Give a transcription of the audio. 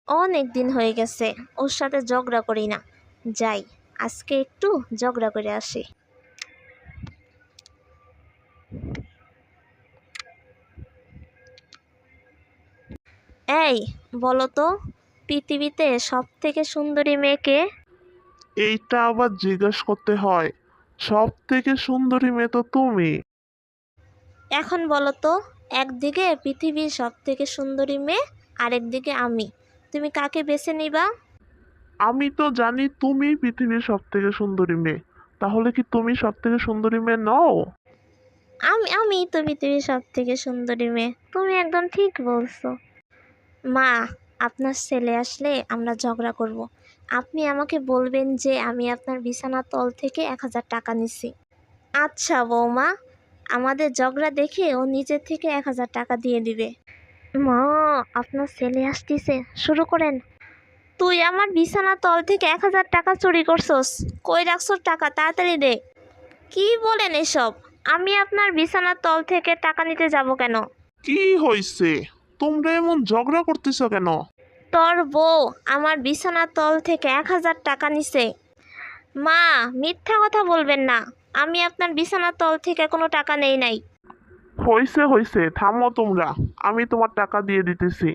অনেক দিন হয়ে গেছে ওর সাথে ঝগড়া করি না। যাই, আজকে একটু ঝগড়া করে আসি। এই, বলো তো, পৃথিবীতে সব থেকে সুন্দরী মেয়েকে? এইটা আবার জিজ্ঞেস করতে হয়? সব থেকে সুন্দরী মেয়ে তো তুমি। এখন বলো তো, একদিকে পৃথিবীর সব থেকে সুন্দরী মেয়ে, আরেকদিকে আমি, তুমি কাকে বেছে নিবা? আমি তো জানি তুমি পৃথিবীর সব থেকে সুন্দরী মেয়ে। তাহলে কি তুমি সব থেকে সুন্দরী মেয়ে নও? আমি তো পৃথিবীর সব থেকে সুন্দরী মেয়ে, তুমি একদম ঠিক বলছো। মা, আপনার ছেলে আসলে আমরা ঝগড়া করব। আপনি আমাকে বলবেন যে আমি আপনার বিছানার তল থেকে 1000 টাকা নিছি। আচ্ছা বৌমা, আমাদের ঝগড়া দেখে ও নিজের থেকে 1000 টাকা দিয়ে দিবে। মা, আপনার ছেলে আসতেছে, শুরু করেন। তুই আমার বিছানার তল থেকে 1000 টাকা চুরি করছস? কই রাখছস টাকা? তাড়াতাড়ি দে। কি বলেন এসব? আমি আপনার বিছানার তল থেকে টাকা নিতে যাব কেন? কি হয়েছে? তোমরা এমন ঝগড়া করতেছো কেন? তোর বউ আমার বিছানার তল থেকে 1000 টাকা নিছে। মা, মিথ্যা কথা বলবেন না, আমি আপনার বিছানার তল থেকে কোনো টাকা নেই নাই। হয়েছে হয়েছে, থামো তোমরা। আমি তোমার টাকা দিয়ে দিতেছি।